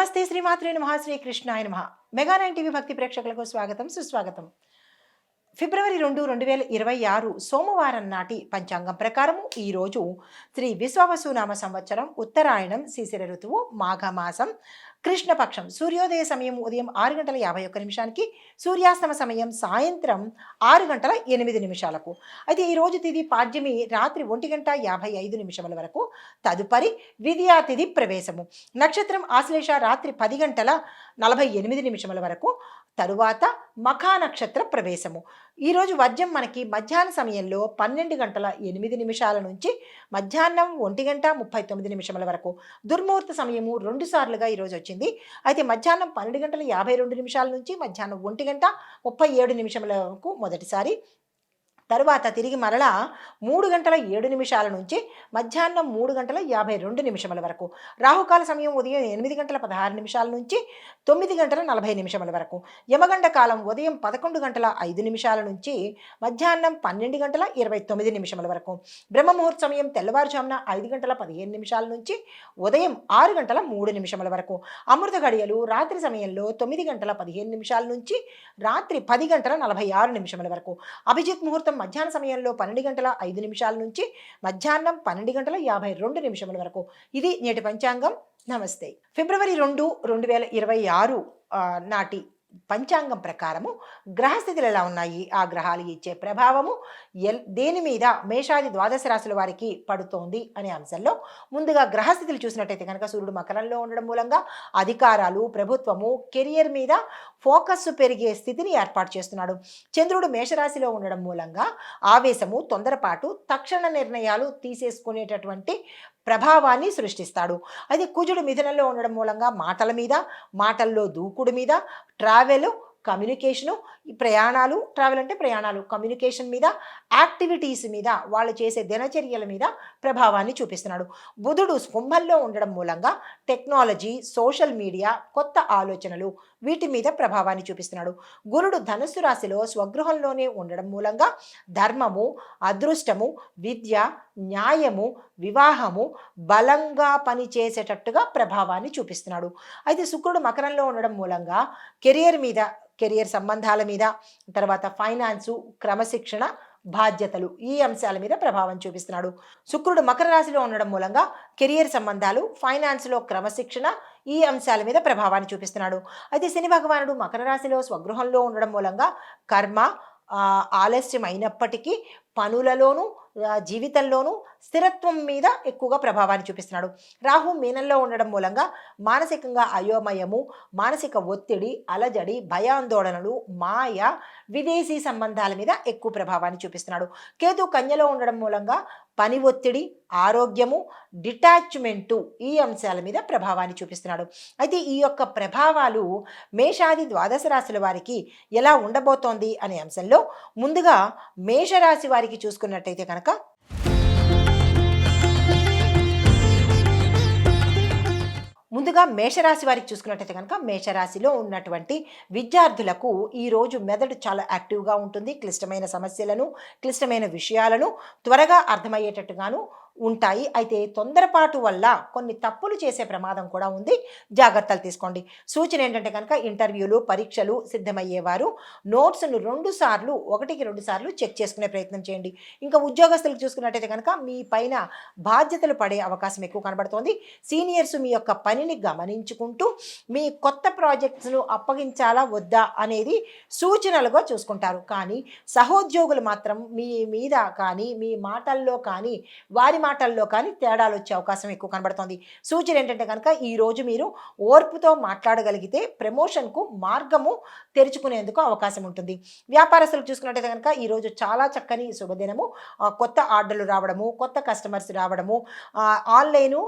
నమస్తే శ్రీమాత్రే నమః శ్రీ కృష్ణాయ నమః. మెగా నైన్ టీవీ భక్తి ప్రేక్షకులకు స్వాగతం సుస్వాగతం. ఫిబ్రవరి 2, 2026 సోమవారం నాటి పంచాంగం ప్రకారము ఈరోజు శ్రీ విశ్వావసునామ సంవత్సరం ఉత్తరాయణం శిశిర ఋతువు మాఘమాసం కృష్ణపక్షం సూర్యోదయ సమయం ఉదయం 6:51 సూర్యాస్తమ సమయం సాయంత్రం 6:08. అయితే ఈరోజు తిథి పాడ్యమి రాత్రి 1:55 వరకు. తదుపరి విద్యా తిథి ప్రవేశము. నక్షత్రం ఆశ్లేష రాత్రి 10:48 వరకు. తరువాత మఖా నక్షత్ర ప్రవేశము. ఈరోజు వర్జం మనకి మధ్యాహ్న సమయంలో 12:08 నుంచి మధ్యాహ్నం 1:39 వరకు. దుర్ముహూర్త సమయము 2 సార్లుగా ఈరోజు వచ్చింది. అయితే మధ్యాహ్నం 12:52 నుంచి మధ్యాహ్నం 1:37 వరకు మొదటిసారి. తరువాత తిరిగి మరలా 3:07 నుంచి మధ్యాహ్నం 3:52 వరకు. రాహుకాల సమయం ఉదయం 8:16 నుంచి 9:40 వరకు. యమగండ కాలం ఉదయం 11:05 నుంచి మధ్యాహ్నం 12:29 వరకు. బ్రహ్మముహూర్త సమయం తెల్లవారుజామున 5:15 నుంచి ఉదయం 6:03 వరకు. అమృత గడియలు రాత్రి సమయంలో 9:15 నుంచి రాత్రి 10:46 వరకు. అభిజిత్ ముహూర్తం మధ్యాహ్న సమయంలో 12:05 నుంచి మధ్యాహ్నం 12:52 వరకు. ఇది నేటి పంచాంగం. నమస్తే. ఫిబ్రవరి 2, 2026 నాటి పంచాంగం ప్రకారము గ్రహస్థితులు ఎలా ఉన్నాయి, ఆ గ్రహాలు ఇచ్చే ప్రభావము దేని మీద మేషాది ద్వాదశ రాశుల వారికి పడుతోంది అనే అంశంలో ముందుగా గ్రహస్థితులు చూసినట్టయితే కనుక సూర్యుడు మకరంలో ఉండడం మూలంగా అధికారాలు, ప్రభుత్వము, కెరియర్ మీద ఫోకస్ పెరిగే స్థితిని ఏర్పాటు చేస్తున్నాడు. చంద్రుడు మేషరాశిలో ఉండడం మూలంగా ఆవేశము, తొందరపాటు, తక్షణ నిర్ణయాలు తీసేసుకునేటటువంటి ప్రభావాన్ని సృష్టిస్తాడు. అది కుజుడు మిథునంలో ఉండడం మూలంగా మాటల మీద, మాటల్లో దూకుడు మీద, ట్రావెల్, కమ్యూనికేషను, ప్రయాణాలు, ట్రావెల్ అంటే ప్రయాణాలు, కమ్యూనికేషన్ మీద, యాక్టివిటీస్ మీద, వాళ్ళు చేసే దినచర్యల మీద ప్రభావాన్ని చూపిస్తున్నాడు. బుధుడు కుంభంలో ఉండడం మూలంగా టెక్నాలజీ, సోషల్ మీడియా, కొత్త ఆలోచనలు, వీటి మీద ప్రభావాన్ని చూపిస్తున్నాడు. గురుడు ధనుస్సు రాశిలో స్వగృహంలోనే ఉండడం మూలంగా ధర్మము, అదృష్టము, విద్య, న్యాయము, వివాహము బలంగా పనిచేసేటట్టుగా ప్రభావాన్ని చూపిస్తున్నాడు. అయితే శుక్రుడు మకరంలో ఉండడం మూలంగా కెరియర్ మీద, కెరియర్ సంబంధాల మీద, తర్వాత ఫైనాన్సు, క్రమశిక్షణ, బాధ్యతలు, ఈ అంశాల మీద ప్రభావం చూపిస్తున్నాడు. శుక్రుడు మకర రాశిలో ఉండడం మూలంగా కెరియర్ సంబంధాలు, ఫైనాన్స్లో క్రమశిక్షణ, ఈ అంశాల మీద ప్రభావాన్ని చూపిస్తున్నాడు. అయితే శని భగవానుడు మకర రాశిలో స్వగృహంలో ఉండడం మూలంగా కర్మ ఆలస్యం అయినప్పటికీ పనులలోనూ జీవితంలోనూ స్థిరత్వం మీద ఎక్కువగా ప్రభావాన్ని చూపిస్తున్నాడు. రాహు మీనంలో ఉండడం మూలంగా మానసికంగా అయోమయము, మానసిక ఒత్తిడి, అలజడి, భయాందోళనలు, మాయ, విదేశీ సంబంధాల మీద ఎక్కువ ప్రభావాన్ని చూపిస్తున్నాడు. కేతు కన్యలో ఉండడం మూలంగా పని ఒత్తిడి, ఆరోగ్యము, డిటాచ్మెంటు, ఈ అంశాల మీద ప్రభావాన్ని చూపిస్తున్నాడు. అయితే ఈ యొక్క ప్రభావాలు మేషాది ద్వాదశ రాశుల వారికి ఎలా ఉండబోతోంది అనే అంశంలో ముందుగా మేషరాశి వారికి చూసుకున్నట్టయితే కనుక మేషరాశి వారికి చూసుకున్నట్టయితే కనుక మేషరాశిలో ఉన్నటువంటి విద్యార్థులకు ఈరోజు మెదడు చాలా యాక్టివ్గా ఉంటుంది. క్లిష్టమైన సమస్యలను, క్లిష్టమైన విషయాలను త్వరగా అర్థమయ్యేటట్టుగాను ఉంటాయి. అయితే తొందరపాటు వల్ల కొన్ని తప్పులు చేసే ప్రమాదం కూడా ఉంది. జాగ్రత్తలు తీసుకోండి. సూచన ఏంటంటే కనుక ఇంటర్వ్యూలు, పరీక్షలు సిద్ధమయ్యేవారు నోట్స్ను 2 సార్లు, 1-2 సార్లు చెక్ చేసుకునే ప్రయత్నం చేయండి. ఇంకా ఉద్యోగస్తులకు చూసుకున్నట్టయితే కనుక మీ పైన బాధ్యతలు పడే అవకాశం ఎక్కువ కనబడుతోంది. సీనియర్స్ మీ యొక్క పనిని గమనించుకుంటూ మీ కొత్త ప్రాజెక్ట్స్ను అప్పగించాలా వద్దా అనేది సూచనలుగా చూసుకుంటారు. కానీ సహోద్యోగులు మాత్రం మీ మీద కానీ, మీ మాటల్లో కానీ, వారి మాటల్లో కానీ తేడాలు వచ్చే అవకాశం ఎక్కువ కనబడుతోంది. సూచన ఏంటంటే కనుక ఈరోజు మీరు ఓర్పుతో మాట్లాడగలిగితే ప్రమోషన్కు మార్గము తెరుచుకునేందుకు అవకాశం ఉంటుంది. వ్యాపారస్తులకు చూసుకున్నట్టయితే కనుక ఈరోజు చాలా చక్కని శుభదినము. కొత్త ఆర్డర్లు రావడము, కొత్త కస్టమర్స్ రావడము, ఆన్లైను,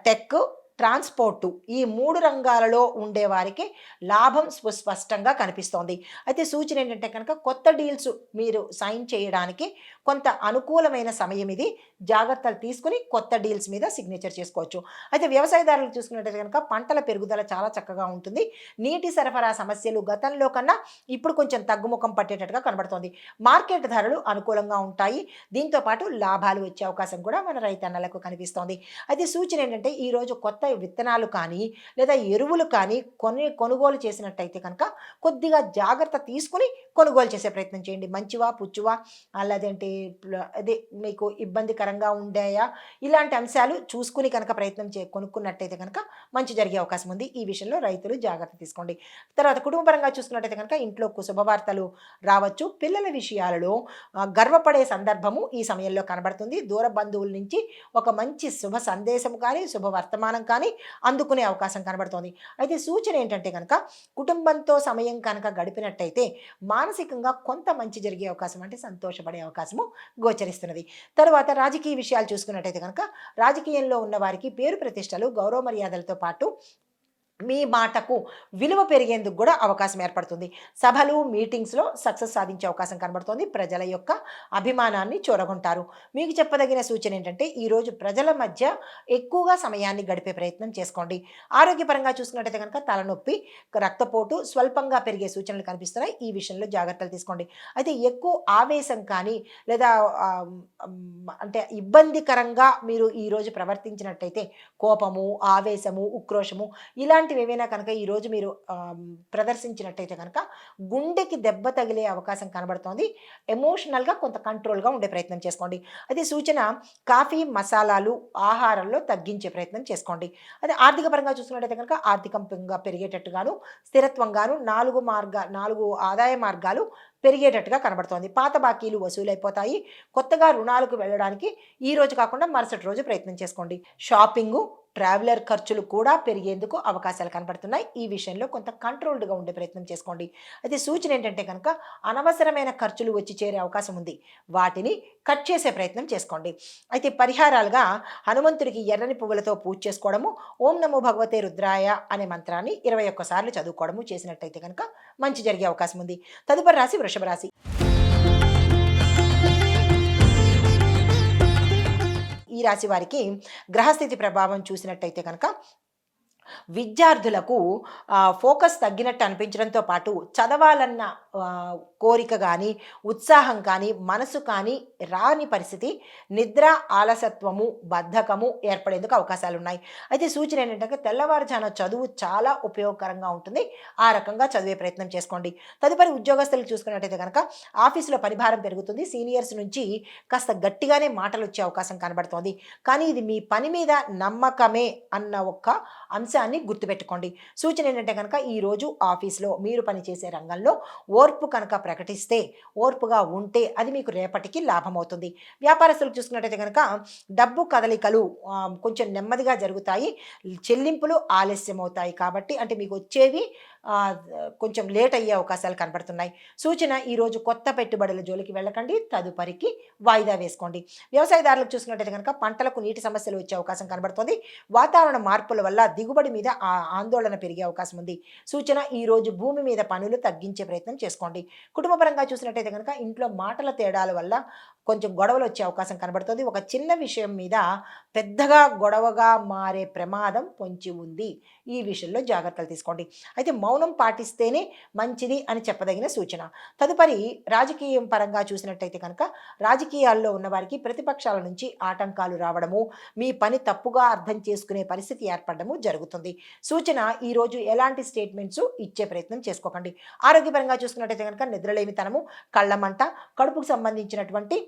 టెక్, ట్రాన్స్పోర్టు, ఈ 3 రంగాలలో ఉండేవారికి లాభం స్పష్టంగా కనిపిస్తోంది. అయితే సూచన ఏంటంటే కనుక కొత్త డీల్స్ మీరు సైన్ చేయడానికి కొంత అనుకూలమైన సమయం ఇది. జాగ్రత్తలు తీసుకుని కొత్త డీల్స్ మీద సిగ్నేచర్ చేసుకోవచ్చు. అయితే వ్యవసాయదారులు చూసుకున్నట్టయితే కనుక పంటల పెరుగుదల చాలా చక్కగా ఉంటుంది. నీటి సరఫరా సమస్యలు గతంలో కన్నా ఇప్పుడు కొంచెం తగ్గుముఖం పట్టేటట్టుగా కనబడుతోంది. మార్కెట్ ధరలు అనుకూలంగా ఉంటాయి. దీంతో పాటు లాభాలు వచ్చే అవకాశం కూడా మన రైతన్నలకు కనిపిస్తోంది. అయితే సూచన ఏంటంటే ఈరోజు కొత్త విత్తనాలు కానీ లేదా ఎరువులు కానీ కొనుగోలు చేసినట్టయితే కనుక కొద్దిగా జాగ్రత్త తీసుకుని కొనుగోలు చేసే ప్రయత్నం చేయండి. మంచివా పుచ్చువా లేదంటే అదే మీకు ఇబ్బందికరంగా ఉండాయా ఇలాంటి అంశాలు చూసుకుని కనుక కొనుక్కున్నట్టయితే కనుక మంచి జరిగే అవకాశం ఉంది. ఈ విషయంలో రైతులు జాగ్రత్త తీసుకోండి. తర్వాత కుటుంబపరంగా చూసుకున్నట్టయితే కనుక ఇంట్లో శుభవార్తలు రావచ్చు. పిల్లల విషయాలలో గర్వపడే సందర్భము ఈ సమయంలో కనబడుతుంది. దూర బంధువుల నుంచి ఒక మంచి శుభ సందేశం కానీ శుభవర్తమానం కానీ అందుకునే అవకాశం కనబడుతోంది. అయితే సూచన ఏంటంటే కనుక కుటుంబంతో సమయం కనుక గడిపినట్టయితే మానసికంగా కొంత మంచి జరిగే అవకాశం అంటే సంతోషపడే అవకాశము గోచరిస్తున్నది. తర్వాత రాజకీయ విషయాలు చూసుకున్నట్టయితే కనుక రాజకీయంలో ఉన్న వారికి పేరు ప్రతిష్టలు గౌరవ మర్యాదలతో పాటు మీ మాటకు విలువ పెరిగేందుకు కూడా అవకాశం ఏర్పడుతుంది. సభలు మీటింగ్స్లో సక్సెస్ సాధించే అవకాశం కనబడుతోంది. ప్రజల యొక్క అభిమానాన్ని చూరగొంటారు. మీకు చెప్పదగిన సూచన ఏంటంటే ఈరోజు ప్రజల మధ్య ఎక్కువగా సమయాన్ని గడిపే ప్రయత్నం చేసుకోండి. ఆరోగ్యపరంగా చూసుకున్నట్టయితే కనుక తలనొప్పి రక్తపోటు స్వల్పంగా పెరిగే సూచనలు కనిపిస్తున్నాయి. ఈ విషయంలో జాగ్రత్తలు తీసుకోండి. అయితే ఎక్కువ ఆవేశం కానీ లేదా అంటే ఇబ్బందికరంగా మీరు ఈరోజు ప్రవర్తించినట్టయితే కోపము ఆవేశము ఉక్రోషము ఇలాంటి ఏవైనా కనుక ఈరోజు మీరు ప్రదర్శించినట్టయితే కనుక గుండెకి దెబ్బ తగిలే అవకాశం కనబడుతోంది. ఎమోషనల్గా కొంత కంట్రోల్గా ఉండే ప్రయత్నం చేసుకోండి. అదే సూచన కాఫీ మసాలాలు ఆహారంలో తగ్గించే ప్రయత్నం చేసుకోండి. అదే ఆర్థిక పరంగా చూసుకున్నట్టయితే కనుక ఆర్థికంగా పెరిగేటట్టుగాను స్థిరత్వంగాను 4 ఆదాయ మార్గాలు పెరిగేటట్టుగా కనబడుతోంది. పాత బాకీలు వసూలైపోతాయి. కొత్తగా రుణాలకు వెళ్ళడానికి ఈ రోజు కాకుండా మరుసటి రోజు ప్రయత్నం చేసుకోండి. షాపింగు ట్రావెలర్ ఖర్చులు కూడా పెరిగేందుకు అవకాశాలు కనబడుతున్నాయి. ఈ విషయంలో కొంత కంట్రోల్డ్గా ఉండే ప్రయత్నం చేసుకోండి. అయితే సూచన ఏంటంటే కనుక అనవసరమైన ఖర్చులు వచ్చి చేరే అవకాశం ఉంది. వాటిని కట్ చేసే ప్రయత్నం చేసుకోండి. అయితే పరిహారాలుగా హనుమంతుడికి ఎర్రని పువ్వులతో పూజ చేసుకోవడము, ఓం నమో భగవతే రుద్రాయ అనే మంత్రాన్ని 21 సార్లు చదువుకోవడము చేసినట్టయితే కనుక మంచి జరిగే అవకాశం ఉంది. తదుపరి రాశి వృషభ రాశి. ఈ రాశి వారికి గ్రహస్థితి ప్రభావం చూసినట్టయితే కనుక విద్యార్థులకు ఫోకస్ తగ్గినట్టు అనిపించడంతో పాటు చదవాలన్న కోరిక కానీ ఉత్సాహం కానీ మనసు కానీ రాని పరిస్థితి, నిద్ర ఆలసత్వము బద్ధకము ఏర్పడేందుకు అవకాశాలు ఉన్నాయి. అయితే సూచన ఏంటంటే తెల్లవారుజాన చదువు చాలా ఉపయోగకరంగా ఉంటుంది. ఆ రకంగా చదివే ప్రయత్నం చేసుకోండి. తదుపరి ఉద్యోగస్తులకు చూసుకున్నట్టయితే కనుక ఆఫీసులో పనిభారం పెరుగుతుంది. సీనియర్స్ నుంచి కాస్త గట్టిగానే మాటలు వచ్చే అవకాశం కనబడుతోంది. కానీ ఇది మీ పని మీద నమ్మకమే అన్న ఒక్క అంశాన్ని గుర్తుపెట్టుకోండి. సూచన ఏంటంటే కనుక ఈరోజు ఆఫీస్లో మీరు పనిచేసే రంగంలో ఓర్పు కనుక ప్రకటిస్తే, ఓర్పుగా ఉంటే అది మీకు రేపటికి లాభమవుతుంది. వ్యాపారస్తులకు చూసుకున్నట్టయితే కనుక డబ్బు కదలికలు కొంచెం నెమ్మదిగా జరుగుతాయి. చెల్లింపులు ఆలస్యం అవుతాయి. కాబట్టి అంటే మీకు వచ్చేవి కొంచెం లేట్ అయ్యే అవకాశాలు కనబడుతున్నాయి. సూచన ఈరోజు కొత్త పెట్టుబడుల జోలికి వెళ్ళకండి. తదుపరికి వాయిదా వేసుకోండి. వ్యవసాయదారులకు చూసుకున్నట్టయితే కనుక పంటలకు నీటి సమస్యలు వచ్చే అవకాశం కనబడుతుంది. వాతావరణ మార్పుల వల్ల దిగుబడి మీద ఆందోళన పెరిగే అవకాశం ఉంది. సూచన ఈరోజు భూమి మీద పనులు తగ్గించే ప్రయత్నం చేసుకోండి. కుటుంబపరంగా చూసినట్టయితే కనుక ఇంట్లో మాటల తేడాల వల్ల కొంచెం గొడవలు వచ్చే అవకాశం కనబడుతుంది. ఒక చిన్న విషయం మీద పెద్దగా గొడవగా మారే ప్రమాదం పొంచి ఉంది. ఈ విషయంలో జాగ్రత్తలు తీసుకోండి. అయితే మౌనం పాటిస్తేనే మంచిది అని చెప్పదగిన సూచన. తదుపరి రాజకీయం పరంగా చూసినట్టయితే కనుక రాజకీయాల్లో ఉన్న వారికి ప్రతిపక్షాల నుంచి ఆటంకాలు రావడము, మీ పని తప్పుగా అర్థం చేసుకునే పరిస్థితి ఏర్పడము జరుగుతుంది. సూచన ఈరోజు ఎలాంటి స్టేట్మెంట్స్ ఇచ్చే ప్రయత్నం చేసుకోకండి. ఆరోగ్యపరంగా చూసుకున్నట్టయితే కనుక నిద్రలేమితనము, కళ్ళమంట, కడుపుకు సంబంధించినటువంటి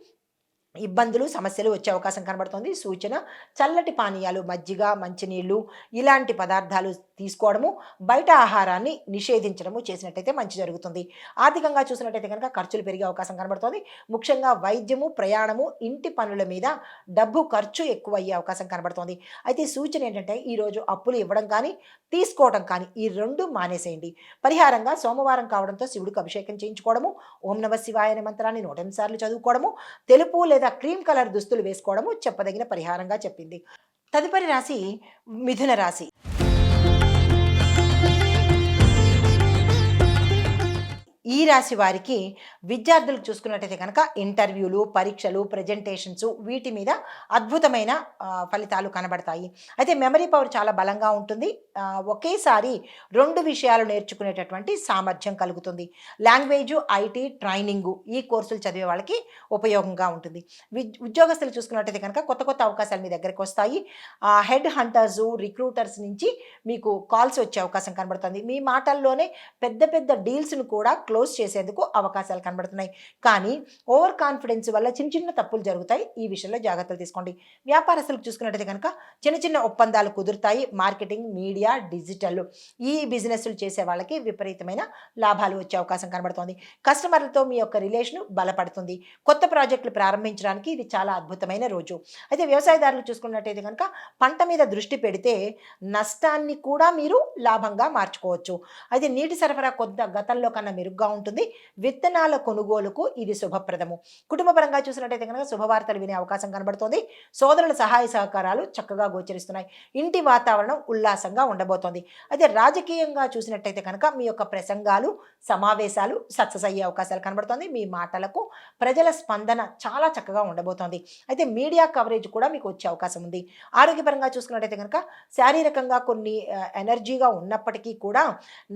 ఇబ్బందులు సమస్యలు వచ్చే అవకాశం కనబడుతుంది. సూచన చల్లటి పానీయాలు మజ్జిగ మంచినీళ్ళు ఇలాంటి పదార్థాలు తీసుకోవడము, బయట ఆహారాన్ని నిషేధించడము చేసినట్టయితే మంచి జరుగుతుంది. ఆర్థికంగా చూసినట్టయితే కనుక ఖర్చులు పెరిగే అవకాశం కనబడుతుంది. ముఖ్యంగా వైద్యము ప్రయాణము ఇంటి పనుల మీద డబ్బు ఖర్చు ఎక్కువ అయ్యే అవకాశం కనబడుతుంది. అయితే సూచన ఏంటంటే ఈరోజు అప్పులు ఇవ్వడం కానీ తీసుకోవడం కానీ ఈ రెండు మానేసేయండి. పరిహారంగా సోమవారం కావడంతో శివుడికి అభిషేకం చేయించుకోవడము, ఓం నమ శివాయ అనే మంత్రాన్ని 108 సార్లు చదువుకోవడము, తెలుపు లేదా క్రీమ్ కలర్ దుస్తులు వేసుకోవడము చెప్పదగిన పరిహారంగా చెప్పింది. తదుపరి రాశి మిథున రాశి. ఈ రాశి వారికి విద్యార్థులకు చూసుకున్నట్టయితే కనుక ఇంటర్వ్యూలు, పరీక్షలు, ప్రెజెంటేషన్స్ వీటి మీద అద్భుతమైన ఫలితాలు కనబడతాయి. అయితే మెమరీ పవర్ చాలా బలంగా ఉంటుంది. ఒకేసారి 2 విషయాలు నేర్చుకునేటటువంటి సామర్థ్యం కలుగుతుంది. లాంగ్వేజు, ఐటీ, ట్రైనింగు ఈ కోర్సులు చదివే వాళ్ళకి ఉపయోగంగా ఉంటుంది. ఉద్యోగస్తులు చూసుకున్నట్టయితే కనుక కొత్త కొత్త అవకాశాలు మీ దగ్గరికి వస్తాయి. హెడ్ హంటర్సు, రిక్రూటర్స్ నుంచి మీకు కాల్స్ వచ్చే అవకాశం కనబడుతుంది. మీ మాటల్లోనే పెద్ద పెద్ద డీల్స్‌ను కూడా క్లోజ్ చేసేందుకు అవకాశాలు కనబడుతున్నాయి. కానీ ఓవర్ కాన్ఫిడెన్స్ వల్ల చిన్న చిన్న తప్పులు జరుగుతాయి. ఈ విషయంలో జాగ్రత్తలు తీసుకోండి. వ్యాపారస్తులకు చూసుకున్నట్టయితే కనుక చిన్న చిన్న ఒప్పందాలు కుదురుతాయి. మార్కెటింగ్, మీడియా, డిజిటల్ ఈ బిజినెస్లు చేసే వాళ్ళకి విపరీతమైన లాభాలు వచ్చే అవకాశం కనబడుతోంది. కస్టమర్లతో మీ యొక్క రిలేషన్ బలపడుతుంది. కొత్త ప్రాజెక్టులు ప్రారంభించడానికి ఇది చాలా అద్భుతమైన రోజు. అయితే వ్యవసాయదారులు చూసుకున్నట్టయితే కనుక పంట మీద దృష్టి పెడితే నష్టాన్ని కూడా మీరు లాభంగా మార్చుకోవచ్చు. అయితే నీటి సరఫరా కొంత గతంలో కన్నా మెరుగ్గా ఉంటుంది. విత్తనాల కొనుగోలుకు ఇది శుభప్రదము. కుటుంబపరంగా చూసినట్టయితే కనుక శుభవార్తలు వినే అవకాశం కనబడుతోంది. సోదరుల సహాయ సహకారాలు చక్కగా గోచరిస్తున్నాయి. ఇంటి వాతావరణం ఉల్లాసంగా ఉండబోతోంది. అయితే రాజకీయంగా చూసినట్టయితే కనుక మీ యొక్క ప్రసంగాలు, సమావేశాలు సక్సెస్ అయ్యే అవకాశాలు కనబడుతోంది. మీ మాటలకు ప్రజల స్పందన చాలా చక్కగా ఉండబోతోంది. అయితే మీడియా కవరేజ్ కూడా మీకు వచ్చే అవకాశం ఉంది. ఆరోగ్యపరంగా చూసుకున్నట్టయితే కనుక శారీరకంగా కొన్ని ఎనర్జీగా ఉన్నప్పటికీ కూడా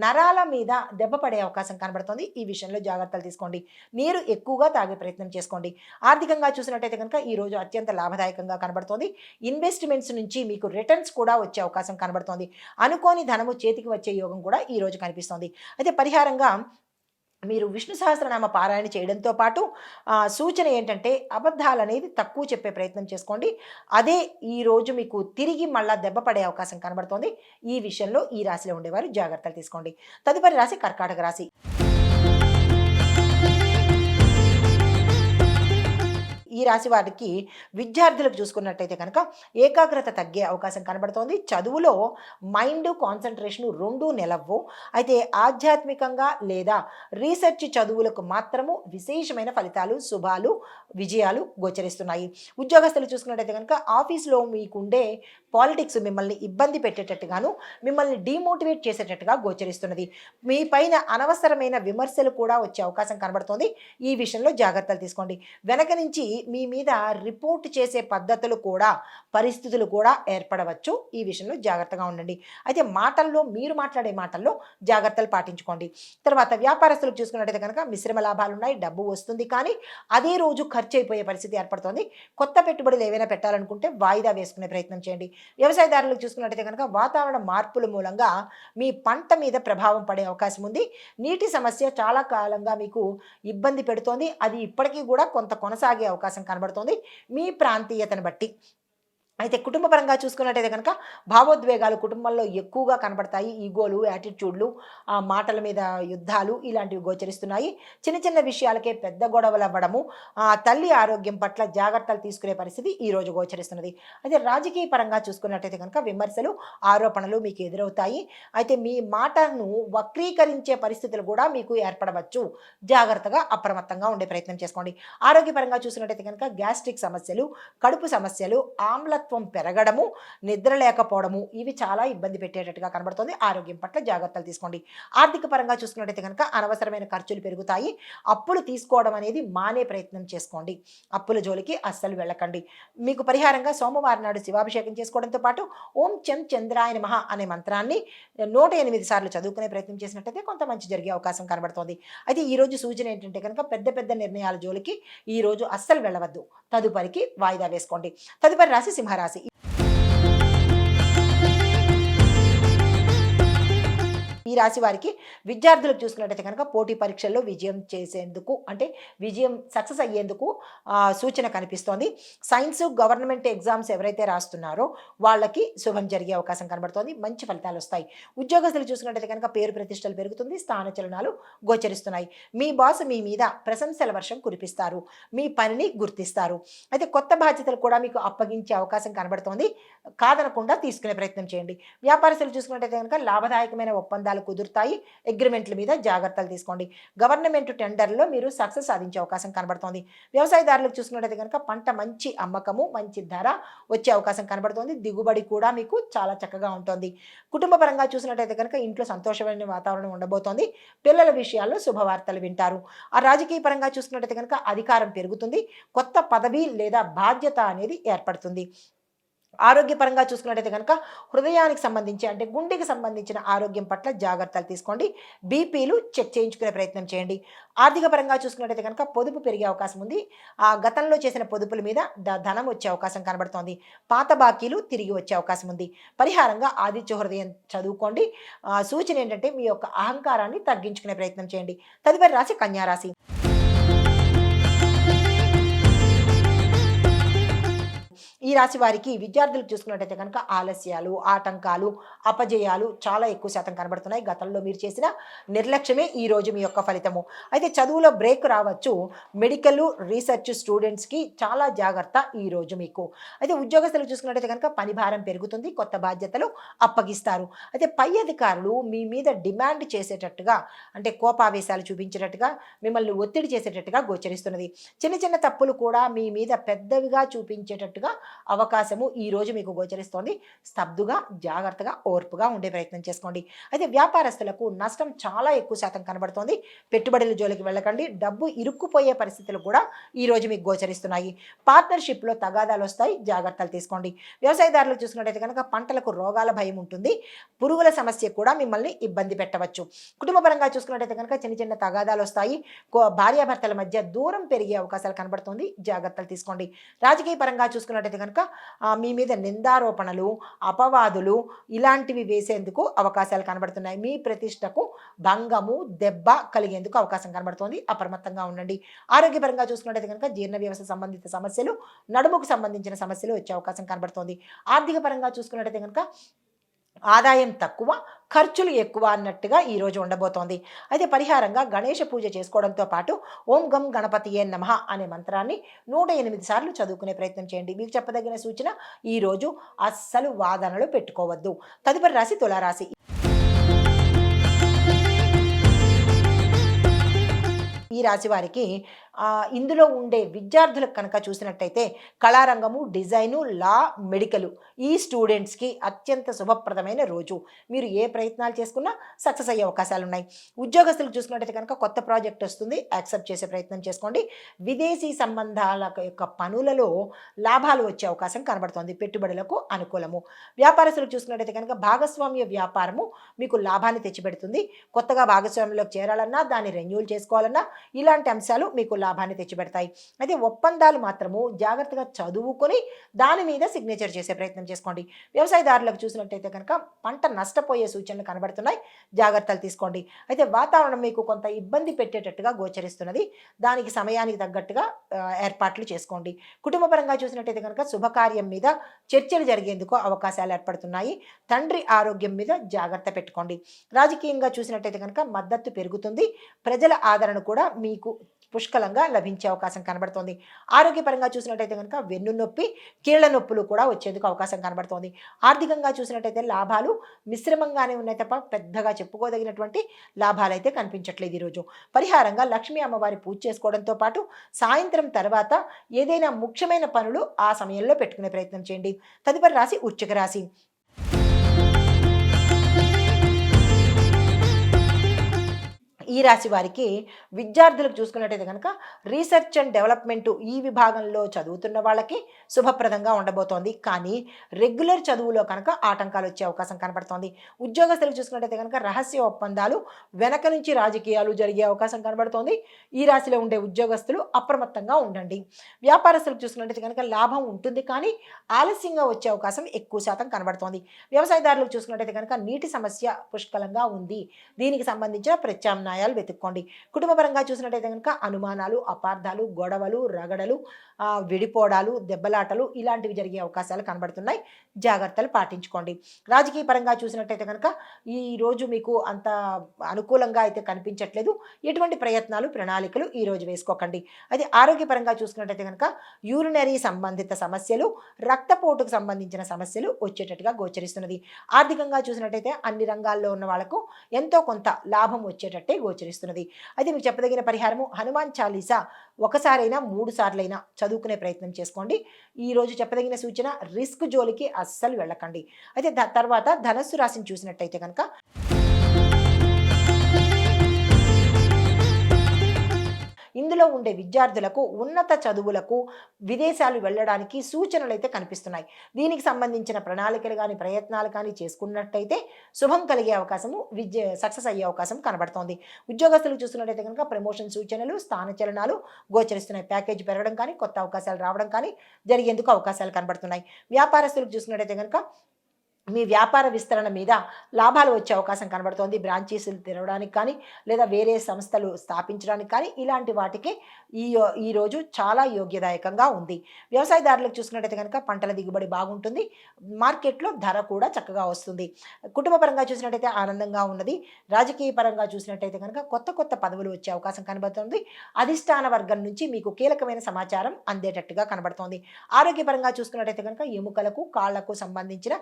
నరాల మీద దెబ్బ పడే అవకాశం కనబడుతోంది. ఈ విషయంలో జాగ్రత్తలు తీసుకోండి. నీరు ఎక్కువగా తాగే ప్రయత్నం చేసుకోండి. ఆర్థికంగా చూసినట్టయితే కనుక ఈ రోజు అత్యంత లాభదాయకంగా కనబడుతోంది. ఇన్వెస్ట్మెంట్స్ నుంచి మీకు రిటర్న్స్ కూడా వచ్చే అవకాశం కనబడుతోంది. అనుకోని ధనము చేతికి వచ్చే యోగం కూడా ఈ రోజు కనిపిస్తోంది. అయితే పరిహారంగా మీరు విష్ణు సహస్రనామ పారాయణ చేయడంతో పాటు సూచన ఏంటంటే అబద్ధాలనేది తక్కువ చెప్పే ప్రయత్నం చేసుకోండి. అదే ఈరోజు మీకు తిరిగి మళ్ళా దెబ్బ పడే అవకాశం కనబడుతోంది. ఈ విషయంలో ఈ రాశిలో ఉండేవారు జాగ్రత్తలు తీసుకోండి. తదుపరి రాశి కర్కాటక రాశి. ఈ రాశి వారికి విద్యార్థులకు చూసుకున్నట్టయితే కనుక ఏకాగ్రత తగ్గే అవకాశం కనబడుతోంది. చదువులో మైండ్, కాన్సన్ట్రేషన్ 2 నిలవ్వు. అయితే ఆధ్యాత్మికంగా లేదా రీసెర్చ్ చదువులకు మాత్రము విశేషమైన ఫలితాలు, శుభాలు, విజయాలు గోచరిస్తున్నాయి. ఉద్యోగస్తులు చూసుకున్నట్టయితే కనుక ఆఫీస్లో మీకుండే పాలిటిక్స్ మిమ్మల్ని ఇబ్బంది పెట్టేటట్టుగాను, మిమ్మల్ని డీమోటివేట్ చేసేటట్టుగా గోచరిస్తున్నది. మీ పైన అనవసరమైన విమర్శలు కూడా వచ్చే అవకాశం కనబడుతోంది. ఈ విషయంలో జాగ్రత్తలు తీసుకోండి. వెనక నుంచి మీ మీద రిపోర్ట్ చేసే పద్ధతులు కూడా, పరిస్థితులు కూడా ఏర్పడవచ్చు. ఈ విషయంలో జాగ్రత్తగా ఉండండి. అయితే మాటల్లో, మీరు మాట్లాడే మాటల్లో జాగ్రత్తలు పాటించుకోండి. తర్వాత వ్యాపారస్తులకు చూసుకున్నట్టయితే కనుక మిశ్రమ లాభాలు ఉన్నాయి. డబ్బు వస్తుంది, కానీ అదే రోజు ఖర్చు అయిపోయే పరిస్థితి ఏర్పడుతోంది. కొత్త పెట్టుబడులు ఏవైనా పెట్టాలనుకుంటే వాయిదా వేసుకునే ప్రయత్నం చేయండి. వ్యవసాయదారులకు చూసుకున్నట్టయితే కనుక వాతావరణ మార్పుల మూలంగా మీ పంట మీద ప్రభావం పడే అవకాశం ఉంది. నీటి సమస్య చాలా కాలంగా మీకు ఇబ్బంది పెడుతోంది. అది ఇప్పటికీ కూడా కొంత కొనసాగే అవకాశం కనబడుతోంది మీ ప్రాంతీయతను బట్టి. అయితే కుటుంబ పరంగా చూసుకున్నట్టయితే కనుక భావోద్వేగాలు కుటుంబంలో ఎక్కువగా కనబడతాయి. ఈగోలు, యాటిట్యూడ్లు, మాటల మీద యుద్ధాలు ఇలాంటివి గోచరిస్తున్నాయి. చిన్న చిన్న విషయాలకే పెద్ద గొడవలు అవ్వడము, తల్లి ఆరోగ్యం పట్ల జాగ్రత్తలు తీసుకునే పరిస్థితి ఈరోజు గోచరిస్తున్నది. అయితే రాజకీయ పరంగా చూసుకున్నట్టయితే కనుక విమర్శలు, ఆరోపణలు మీకు ఎదురవుతాయి. అయితే మీ మాటను వక్రీకరించే పరిస్థితులు కూడా మీకు ఏర్పడవచ్చు. జాగ్రత్తగా అప్రమత్తంగా ఉండే ప్రయత్నం చేసుకోండి. ఆరోగ్యపరంగా చూసినట్టయితే కనుక గ్యాస్ట్రిక్ సమస్యలు, కడుపు సమస్యలు, ఆమ్ల పెరగడము, నిద్ర లేకపోవడము ఇవి చాలా ఇబ్బంది పెట్టేటట్టుగా కనబడుతుంది. ఆరోగ్యం పట్ల జాగ్రత్తలు తీసుకోండి. ఆర్థిక పరంగా చూసుకున్నట్టయితే కనుక అనవసరమైన ఖర్చులు పెరుగుతాయి. అప్పులు తీసుకోవడం అనేది మానే ప్రయత్నం చేసుకోండి. అప్పుల జోలికి అస్సలు వెళ్ళకండి. మీకు పరిహారంగా సోమవారం నాడు శివాభిషేకం చేసుకోవడంతో పాటు ఓం చం చంద్రాయ నమః అనే మంత్రాన్ని 108 సార్లు చదువుకునే ప్రయత్నం చేసినట్టయితే కొంత మంచి జరిగే అవకాశం కనబడుతోంది. అయితే ఈ రోజు సూచన ఏంటంటే కనుక పెద్ద పెద్ద నిర్ణయాల జోలికి ఈ రోజు అస్సలు వెళ్ళవద్దు. తదుపరికి వాయిదా వేసుకోండి. తదుపరి రాశి సింహరాశి. ఈ రాశి వారికి విద్యార్థులకు చూసుకున్నట్టయితే కనుక పోటీ పరీక్షల్లో విజయం చేసేందుకు, అంటే విజయం సక్సెస్ అయ్యేందుకు సూచన కనిపిస్తోంది. సైన్స్, గవర్నమెంట్ ఎగ్జామ్స్ ఎవరైతే రాస్తున్నారో వాళ్ళకి శుభం జరిగే అవకాశం కనబడుతోంది. మంచి ఫలితాలు వస్తాయి. ఉద్యోగస్తులు చూసుకున్నట్టయితే కనుక పేరు ప్రతిష్టలు పెరుగుతుంది. స్థానచలనాలు గోచరిస్తున్నాయి. మీ బాస్ మీ మీద ప్రశంసల వర్షం కురిపిస్తారు. మీ పనిని గుర్తిస్తారు. అయితే కొత్త బాధ్యతలు కూడా మీకు అప్పగించే అవకాశం కనబడుతోంది. కాదనకుండా తీసుకునే ప్రయత్నం చేయండి. వ్యాపారస్తులు చూసుకున్నట్టయితే కనుక లాభదాయకమైన ఒప్పందాలు ఒప్పందాలు కుదురుతాయి. అగ్రిమెంట్ల మీద జాగ్రత్తలు తీసుకోండి. గవర్నమెంట్ టెండర్‌లో మీరు సక్సెస్ సాధించే అవకాశం కనబడుతోంది. వ్యవసాయదారులకు చూసుకున్నట్టయితే గనుక పంట మంచి అమ్మకము, మంచి ధర వచ్చే అవకాశం కనబడుతోంది. దిగుబడి కూడా మీకు చాలా చక్కగా ఉంటుంది. కుటుంబ పరంగా చూసినట్టయితే గనుక ఇంట్లో సంతోషమైన వాతావరణం ఉండబోతోంది. పిల్లల విషయాల్లో శుభవార్తలు వింటారు. ఆ రాజకీయ పరంగా చూసుకున్నట్టయితే గనుక అధికారం పెరుగుతుంది. కొత్త పదవి లేదా బాధ్యత అనేది ఏర్పడుతుంది. ఆరోగ్యపరంగా చూసుకున్నట్టయితే కనుక హృదయానికి సంబంధించి అంటే గుండెకి సంబంధించిన ఆరోగ్యం పట్ల జాగ్రత్తలు తీసుకోండి. బీపీలు చెక్ చేయించుకునే ప్రయత్నం చేయండి. ఆర్థిక పరంగా చూసుకున్నట్టయితే కనుక పొదుపు పెరిగే అవకాశం ఉంది. ఆ గతంలో చేసిన పొదుపుల మీద ధనం వచ్చే అవకాశం కనబడుతోంది. పాత బాకీలు తిరిగి వచ్చే అవకాశం ఉంది. పరిహారంగా ఆదిత్య హృదయం చదువుకోండి. సూచన ఏంటంటే మీ యొక్క అహంకారాన్ని తగ్గించుకునే ప్రయత్నం చేయండి. తదుపరి రాశి కన్యా రాశి. ఈ రాశి వారికి విద్యార్థులకు చూసుకున్నట్టయితే కనుక ఆలస్యాలు, ఆటంకాలు, అపజయాలు చాలా ఎక్కువ శాతం కనబడుతున్నాయి. గతంలో మీరు చేసిన నిర్లక్ష్యమే ఈరోజు మీ యొక్క ఫలితము. అయితే చదువులో బ్రేక్ రావచ్చు. మెడికల్ రీసెర్చ్ స్టూడెంట్స్కి చాలా జాగ్రత్త ఈరోజు మీకు. అయితే ఉద్యోగస్తులు చూసుకున్నట్టయితే కనుక పని భారం పెరుగుతుంది. కొత్త బాధ్యతలు అప్పగిస్తారు. అయితే పై అధికారులు మీ మీద డిమాండ్ చేసేటట్టుగా అంటే కోపావేశాలు చూపించేటట్టుగా మిమ్మల్ని ఒత్తిడి చేసేటట్టుగా గోచరిస్తున్నది. చిన్న చిన్న తప్పులు కూడా మీ మీద పెద్దవిగా చూపించేటట్టుగా అవకాశము ఈ రోజు మీకు గోచరిస్తోంది. స్తబ్దుగా, జాగ్రత్తగా, ఓర్పుగా ఉండే ప్రయత్నం చేసుకోండి. అయితే వ్యాపారస్తులకు నష్టం చాలా ఎక్కువ శాతం కనబడుతోంది. పెట్టుబడుల జోలికి వెళ్ళకండి. డబ్బు ఇరుక్కుపోయే పరిస్థితులు కూడా ఈ రోజు మీకు గోచరిస్తున్నాయి. పార్ట్నర్షిప్లో తగాదాలు వస్తాయి. జాగ్రత్తలు తీసుకోండి. వ్యవసాయదారులు చూసుకున్నట్టయితే కనుక పంటలకు రోగాల భయం ఉంటుంది. పురుగుల సమస్య కూడా మిమ్మల్ని ఇబ్బంది పెట్టవచ్చు. కుటుంబ పరంగా చూసుకున్నట్టయితే కనుక చిన్న చిన్న తగాదాలు వస్తాయి. భార్యాభర్తల మధ్య దూరం పెరిగే అవకాశాలు కనబడుతుంది. జాగ్రత్తలు తీసుకోండి. రాజకీయ పరంగా చూసుకున్నట్టయితే కనుక మీ మీద నిందారోపణలు, అపవాదులు ఇలాంటివి వేసేందుకు అవకాశాలు కనబడుతున్నాయి. మీ ప్రతిష్టకు భంగము, దెబ్బ కలిగేందుకు అవకాశం కనబడుతోంది. అప్రమత్తంగా ఉండండి. ఆరోగ్యపరంగా చూసుకున్నట్టయితే కనుక జీర్ణ వ్యవస్థ సంబంధిత సమస్యలు, నడుముకు సంబంధించిన సమస్యలు వచ్చే అవకాశం కనబడుతోంది. ఆర్థిక పరంగా చూసుకున్నట్టయితే కనుక ఆదాయం తక్కువ, ఖర్చులు ఎక్కువ అన్నట్టుగా ఈరోజు ఉండబోతోంది. అయితే పరిహారంగా గణేష పూజ చేసుకోవడంతో పాటు ఓం గం గణపతియే నమః అనే మంత్రాన్ని 108 సార్లు చదువుకునే ప్రయత్నం చేయండి. మీకు చెప్పదగిన సూచన ఈరోజు అస్సలు వాదనలు పెట్టుకోవద్దు. తదుపరి రాశి తులారాశి. ఈ రాశి వారికి ఇందులో ఉండే విద్యార్థులకు కనుక చూసినట్టయితే కళారంగము, డిజైను, లా, మెడికల్ ఈ స్టూడెంట్స్కి అత్యంత శుభప్రదమైన రోజు. మీరు ఏ ప్రయత్నాలు చేసుకున్నా సక్సెస్ అయ్యే అవకాశాలు ఉన్నాయి. ఉద్యోగస్తులకు చూసుకున్నట్టయితే కనుక కొత్త ప్రాజెక్ట్ వస్తుంది. యాక్సెప్ట్ చేసే ప్రయత్నం చేసుకోండి. విదేశీ సంబంధాల యొక్క పనులలో లాభాలు వచ్చే అవకాశం కనబడుతోంది. పెట్టుబడులకు అనుకూలము. వ్యాపారస్తులకు చూసుకున్నట్టయితే కనుక భాగస్వామ్య వ్యాపారము మీకు లాభాన్ని తెచ్చిపెడుతుంది. కొత్తగా భాగస్వామ్యంలోకి చేరాలన్నా, దాన్ని రెన్యూల్ చేసుకోవాలన్నా ఇలాంటి అంశాలు మీకు లాభాన్ని తెచ్చిపెడతాయి. అయితే ఒప్పందాలు మాత్రము జాగ్రత్తగా చదువుకొని దాని మీద సిగ్నేచర్ చేసే ప్రయత్నం చేసుకోండి. వ్యవసాయదారులకు చూసినట్టయితే కనుక పంట నష్టపోయే సూచనలు కనబడుతున్నాయి. జాగ్రత్తలు తీసుకోండి. అయితే వాతావరణం మీకు కొంత ఇబ్బంది పెట్టేటట్టుగా గోచరిస్తున్నది. దానికి సమయానికి తగ్గట్టుగా ఏర్పాట్లు చేసుకోండి. కుటుంబ పరంగా చూసినట్టయితే కనుక శుభకార్యం మీద చర్చలు జరిగేందుకు అవకాశాలు ఏర్పడుతున్నాయి. తండ్రి ఆరోగ్యం మీద జాగ్రత్త పెట్టుకోండి. రాజకీయంగా చూసినట్టయితే కనుక మద్దతు పెరుగుతుంది. ప్రజల ఆదరణ కూడా మీకు పుష్కలంగా లభించే అవకాశం కనబడుతోంది. ఆరోగ్యపరంగా చూసినట్టయితే కనుక వెన్ను నొప్పి, కీళ్ల నొప్పులు కూడా వచ్చేందుకు అవకాశం కనబడుతోంది. ఆర్థికంగా చూసినట్టయితే లాభాలు మిశ్రమంగానే ఉన్నాయి తప్ప పెద్దగా చెప్పుకోదగినటువంటి లాభాలు అయితే కనిపించట్లేదు ఈరోజు. పరిహారంగా లక్ష్మీ అమ్మవారి పూజ చేసుకోవడంతో పాటు సాయంత్రం తర్వాత ఏదైనా ముఖ్యమైన పనులు ఆ సమయంలో పెట్టుకునే ప్రయత్నం చేయండి. తదుపరి రాశి వృశ్చిక రాశి. ఈ రాశి వారికి విద్యార్థులకు చూసుకున్నట్టయితే కనుక రీసెర్చ్ అండ్ డెవలప్మెంట్ ఈ విభాగంలో చదువుతున్న వాళ్ళకి శుభప్రదంగా ఉండబోతోంది. కానీ రెగ్యులర్ చదువులో కనుక ఆటంకాలు వచ్చే అవకాశం కనబడుతోంది. ఉద్యోగస్తులకు చూసుకున్నట్టయితే కనుక రహస్య ఒప్పందాలు, వెనక నుంచి రాజకీయాలు జరిగే అవకాశం కనబడుతోంది. ఈ రాశిలో ఉండే ఉద్యోగస్తులు అప్రమత్తంగా ఉండండి. వ్యాపారస్తులకు చూసుకున్నట్టయితే కనుక లాభం ఉంటుంది, కానీ ఆలస్యంగా వచ్చే అవకాశం ఎక్కువ శాతం కనబడుతోంది. వ్యవసాయదారులకు చూసుకున్నట్టయితే కనుక నీటి సమస్య పుష్కలంగా ఉంది. దీనికి సంబంధించిన ప్రత్యామ్నాయ ప్రత్యామ్నాయాలు వెతుక్కోండి. కుటుంబపరంగా చూసినట్టయితే కనుక అనుమానాలు, అపార్థాలు, గొడవలు, రగడలు, విడిపోవడాలు, దెబ్బలాటలు ఇలాంటివి జరిగే అవకాశాలు కనబడుతున్నాయి. జాగ్రత్తలు పాటించుకోండి. రాజకీయ పరంగా చూసినట్టయితే కనుక ఈరోజు మీకు అంత అనుకూలంగా అయితే కనిపించట్లేదు. ఎటువంటి ప్రయత్నాలు, ప్రణాళికలు ఈరోజు వేసుకోకండి. అయితే ఆరోగ్యపరంగా చూసుకున్నట్టయితే కనుక యూరినరీ సంబంధిత సమస్యలు, రక్తపోటుకు సంబంధించిన సమస్యలు వచ్చేటట్టుగా గోచరిస్తున్నది. ఆర్థికంగా చూసినట్టయితే అన్ని రంగాల్లో ఉన్న వాళ్లకు ఎంతో కొంత లాభం వచ్చేటట్టే గోచరిస్తున్నది. అయితే మీకు చెప్పదగిన పరిహారము హనుమాన్ చాలీసా ఒకసారైనా 3 సార్లైనా చదువుకునే ప్రయత్నం చేసుకోండి. ఈరోజు చెప్పదగిన సూచన రిస్క్ జోలికి అస్సలు వెళ్ళకండి. అయితే తర్వాత ధనస్సు రాశిని చూసినట్టయితే కనుక ఇందులో ఉండే విద్యార్థులకు ఉన్నత చదువులకు విదేశాలు వెళ్ళడానికి సూచనలు అయితే కనిపిస్తున్నాయి. దీనికి సంబంధించిన ప్రణాళికలు కానీ ప్రయత్నాలు కానీ చేసుకున్నట్టయితే శుభం కలిగే అవకాశము సక్సెస్ అయ్యే అవకాశం కనబడుతోంది. ఉద్యోగస్తులు చూస్తున్నట్టయితే కనుక ప్రమోషన్ సూచనలు, స్థానచలనాలు గోచరిస్తున్నాయి. ప్యాకేజీ పెరగడం కానీ కొత్త అవకాశాలు రావడం కానీ జరిగేందుకు అవకాశాలు కనబడుతున్నాయి. వ్యాపారస్తులకు చూస్తున్నట్టయితే కనుక మీ వ్యాపార విస్తరణ మీద లాభాలు వచ్చే అవకాశం కనబడుతోంది. బ్రాంచీసులు తెరవడానికి కానీ లేదా వేరే సంస్థలు స్థాపించడానికి కానీ ఇలాంటి వాటికి ఈరోజు చాలా యోగ్యదాయకంగా ఉంది. వ్యవసాయదారులకు చూసుకున్నట్టయితే కనుక పంటల దిగుబడి బాగుంటుంది. మార్కెట్లో ధర కూడా చక్కగా వస్తుంది. కుటుంబ పరంగా చూసినట్టయితే ఆనందంగా ఉన్నది. రాజకీయ పరంగా చూసినట్టయితే కనుక కొత్త కొత్త పదవులు వచ్చే అవకాశం కనబడుతుంది. అధిష్టాన వర్గం నుంచి మీకు కీలకమైన సమాచారం అందేటట్టుగా కనబడుతోంది. ఆరోగ్యపరంగా చూసుకున్నట్టయితే కనుక ఎముకలకు, కాళ్లకు సంబంధించిన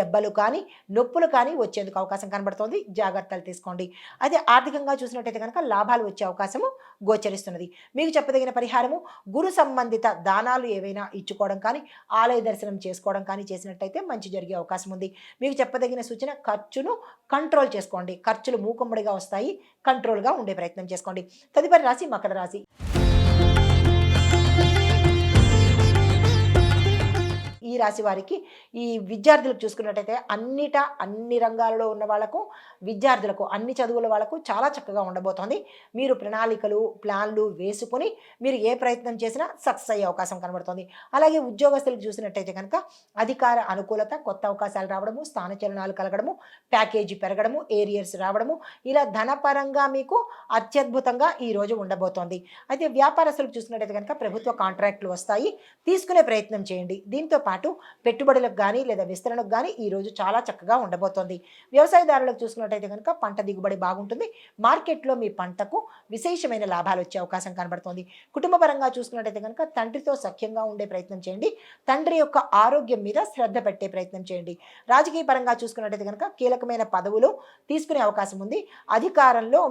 దెబ్బలు కానీ నొప్పులు కానీ వచ్చేందుకు అవకాశం కనబడుతోంది. జాగ్రత్తలు తీసుకోండి. అయితే ఆర్థికంగా చూసినట్టయితే కనుక లాభాలు వచ్చే అవకాశము గోచరిస్తున్నది. మీకు చెప్పదగిన పరిహారము గురు సంబంధిత దానాలు ఏవైనా ఇచ్చుకోవడం కానీ ఆలయ దర్శనం చేసుకోవడం కానీ చేసినట్టయితే మంచి జరిగే అవకాశం ఉంది. మీకు చెప్పదగిన సూచన ఖర్చును కంట్రోల్ చేసుకోండి. ఖర్చులు మూకుమ్మడిగా వస్తాయి. కంట్రోల్గా ఉండే ప్రయత్నం చేసుకోండి. తదుపరి రాశి మకర రాశి. ఈ రాశి వారికి ఈ విద్యార్థులకు చూసుకున్నట్టయితే అన్ని రంగాలలో ఉన్న వాళ్ళకు విద్యార్థులకు అన్ని చదువుల వాళ్ళకు చాలా చక్కగా ఉండబోతోంది. మీరు ప్లాన్లు వేసుకొని మీరు ఏ ప్రయత్నం చేసినా సక్సెస్ అయ్యే అవకాశం కనబడుతోంది. అలాగే ఉద్యోగస్తులకు చూసినట్టయితే కనుక అధికార అనుకూలత, కొత్త అవకాశాలు రావడము, స్థానచలనాలు కలగడము, ప్యాకేజీ పెరగడము, ఏరియర్స్ రావడము ఇలా ధనపరంగా మీకు అత్యద్భుతంగా ఈరోజు ఉండబోతోంది. అయితే వ్యాపారస్తులకు చూసినట్టయితే కనుక ప్రభుత్వ కాంట్రాక్టులు వస్తాయి. తీసుకునే ప్రయత్నం చేయండి. దీంతో పాటు పెట్టుబడులకు కానీ లేదా విస్తరణకు కానీ ఈరోజు చాలా చక్కగా ఉండబోతోంది. వ్యవసాయదారులకు చూసుకున్నట్టయితే కనుక పంట దిగుబడి బాగుంటుంది. మార్కెట్లో మీ పంటకు విశేషమైన లాభాలు వచ్చే అవకాశం కనబడుతోంది. కుటుంబ పరంగా చూసుకున్నట్టయితే కనుక తండ్రితో సఖ్యంగా ఉండే ప్రయత్నం చేయండి. తండ్రి యొక్క ఆరోగ్యం మీద శ్రద్ధ పెట్టే ప్రయత్నం చేయండి. రాజకీయ పరంగా చూసుకున్నట్టయితే కనుక కీలకమైన పదవులు తీసుకునే అవకాశం ఉంది. అధికారంలో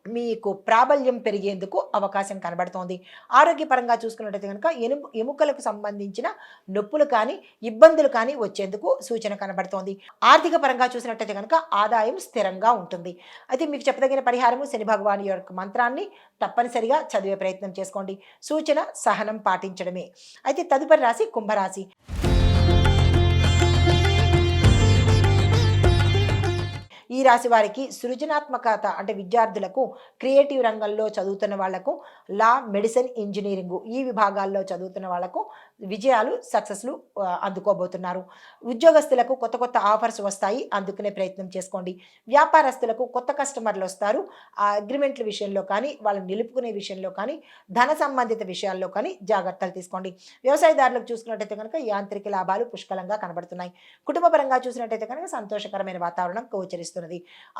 మీకు ప్రాబల్యం పెరిగేందుకు అవకాశం కనబడుతోంది. ఆరోగ్యపరంగా చూసుకున్నట్టయితే కనుక ఎముకలకు సంబంధించిన నొప్పులు కానీ ఇబ్బందులు కానీ వచ్చేందుకు సూచన కనబడుతోంది. ఆర్థిక పరంగా చూసినట్టయితే కనుక ఆదాయం స్థిరంగా ఉంటుంది. అయితే మీకు చెప్పదగిన పరిహారము శని భగవాన్ యొక్క మంత్రాన్ని తప్పనిసరిగా చదివే ప్రయత్నం చేసుకోండి. సూచన సహనం పాటించడమే. అయితే తదుపరి రాశి కుంభరాశి. ఈ రాశి వారికి సృజనాత్మకత అంటే విద్యార్థులకు క్రియేటివ్ రంగంలో చదువుతున్న వాళ్లకు లా, మెడిసిన్, ఇంజనీరింగ్ ఈ విభాగాల్లో చదువుతున్న వాళ్లకు విజయాలు, సక్సెస్లు అందుకోబోతున్నారు. ఉద్యోగస్తులకు కొత్త కొత్త ఆఫర్స్ వస్తాయి. అందుకునే ప్రయత్నం చేసుకోండి. వ్యాపారస్తులకు కొత్త కస్టమర్లు వస్తారు. ఆ అగ్రిమెంట్ల విషయంలో కానీ వాళ్ళని నిలుపుకునే విషయంలో కానీ ధన సంబంధిత విషయాల్లో కానీ జాగ్రత్తలు తీసుకోండి. వ్యవసాయదారులకు చూసుకున్నట్టయితే కనుక యాంత్రిక లాభాలు పుష్కలంగా కనబడుతున్నాయి. కుటుంబ పరంగా చూసినట్టయితే కనుక సంతోషకరమైన వాతావరణం గోచరిస్తుంది.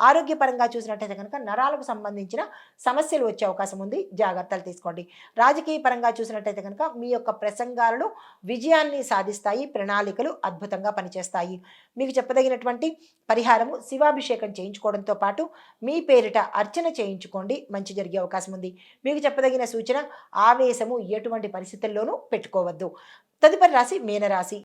ఆరోగ్యపరంగా చూసినట్టయితే కనుక నరాలకు సంబంధించిన సమస్యలు వచ్చే అవకాశం ఉంది. జాగ్రత్తలు తీసుకోండి. రాజకీయ పరంగా చూసినట్టయితే కనుక మీ యొక్క ప్రసంగాలను విజయాన్ని సాధిస్తాయి. ప్రణాళికలు అద్భుతంగా పనిచేస్తాయి. మీకు చెప్పదగినటువంటి పరిహారము శివాభిషేకం చేయించుకోవడంతో పాటు మీ పేరిట అర్చన చేయించుకోండి. మంచి జరిగే అవకాశం ఉంది. మీకు చెప్పదగిన సూచన ఆవేశము ఎటువంటి పరిస్థితుల్లోనూ పెట్టుకోవద్దు. తదుపరి రాశి మీనరాశి.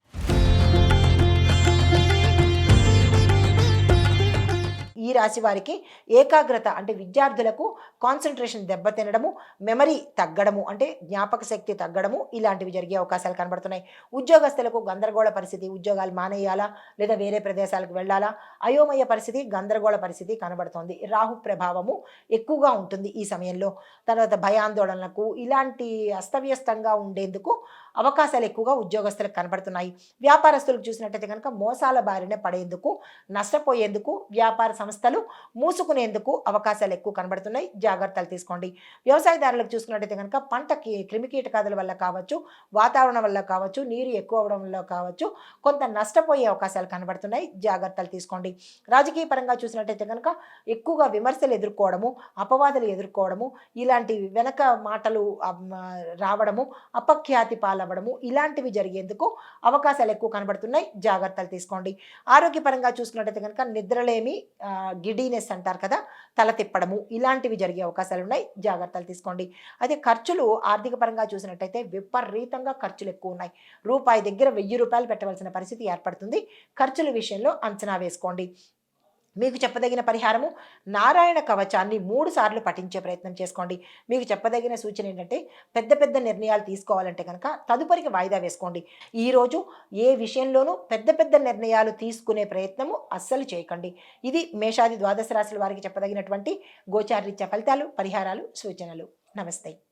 ఈ రాశి వారికి ఏకాగ్రత అంటే విద్యార్థులకు కాన్సన్ట్రేషన్ దెబ్బతినడము, మెమరీ తగ్గడము అంటే జ్ఞాపక శక్తి తగ్గడము ఇలాంటివి జరిగే అవకాశాలు కనబడుతున్నాయి. ఉద్యోగస్తులకు గందరగోళ పరిస్థితి, ఉద్యోగాలు మానేయాలా లేదా వేరే ప్రదేశాలకు వెళ్ళాలా, అయోమయ పరిస్థితి, గందరగోళ పరిస్థితి కనబడుతోంది. రాహు ప్రభావము ఎక్కువగా ఉంటుంది ఈ సమయంలో. తర్వాత భయాందోళనలకు ఇలాంటి అస్తవ్యస్తంగా ఉండేందుకు అవకాశాలు ఎక్కువగా ఉద్యోగస్తులకు కనబడుతున్నాయి. వ్యాపారస్తులకు చూసినట్టయితే కనుక మోసాల బారిన పడేందుకు, నష్టపోయేందుకు, వ్యాపార సంస్థలు మూసుకునేందుకు అవకాశాలు ఎక్కువ కనబడుతున్నాయి. జాగ్రత్తలు తీసుకోండి. వ్యవసాయదారులకు చూసుకున్నట్టయితే కనుక పంటకి క్రిమికీటకాదుల వల్ల కావచ్చు, వాతావరణం వల్ల కావచ్చు, నీరు ఎక్కువ అవడం వల్ల కావచ్చు, కొంత నష్టపోయే అవకాశాలు కనబడుతున్నాయి. జాగ్రత్తలు తీసుకోండి. రాజకీయ పరంగా చూసినట్టయితే కనుక ఎక్కువగా విమర్శలు ఎదుర్కోవడము, అపవాదులు ఎదుర్కోవడము, ఇలాంటి వెనక మాటలు రావడము, అపఖ్యాతి పాలవ్వడము, ఇలాంటివి జరిగేందుకు అవకాశాలు ఎక్కువ కనబడుతున్నాయి. జాగ్రత్తలు తీసుకోండి. ఆరోగ్యపరంగా చూసుకున్నట్టయితే కనుక నిద్రలేమి, గిడీనెస్ అంటారు కదా, తల తిప్పడము, ఇలాంటివి జరిగే అవకాశాలు ఉన్నాయి. జాగ్రత్తలు తీసుకోండి. అదే ఖర్చులు ఆర్థిక పరంగా చూసినట్టయితే విపరీతంగా ఖర్చులు ఎక్కువ ఉన్నాయి. రూపాయి దగ్గర 1000 రూపాయలు పెట్టవలసిన పరిస్థితి ఏర్పడుతుంది. ఖర్చుల విషయంలో అంచనా వేసుకోండి. మీకు చెప్పదగిన పరిహారము, నారాయణ కవచాన్ని 3 సార్లు పఠించే ప్రయత్నం చేసుకోండి. మీకు చెప్పదగిన సూచన ఏంటంటే పెద్ద పెద్ద నిర్ణయాలు తీసుకోవాలంటే కనుక తదుపరికి వాయిదా వేసుకోండి. ఈరోజు ఏ విషయంలోనూ పెద్ద పెద్ద నిర్ణయాలు తీసుకునే ప్రయత్నము అస్సలు చేయకండి. ఇది మేషాది ద్వాదశ రాశుల వారికి చెప్పదగినటువంటి గోచారరీత్యా ఫలితాలు, పరిహారాలు, సూచనలు. నమస్తే.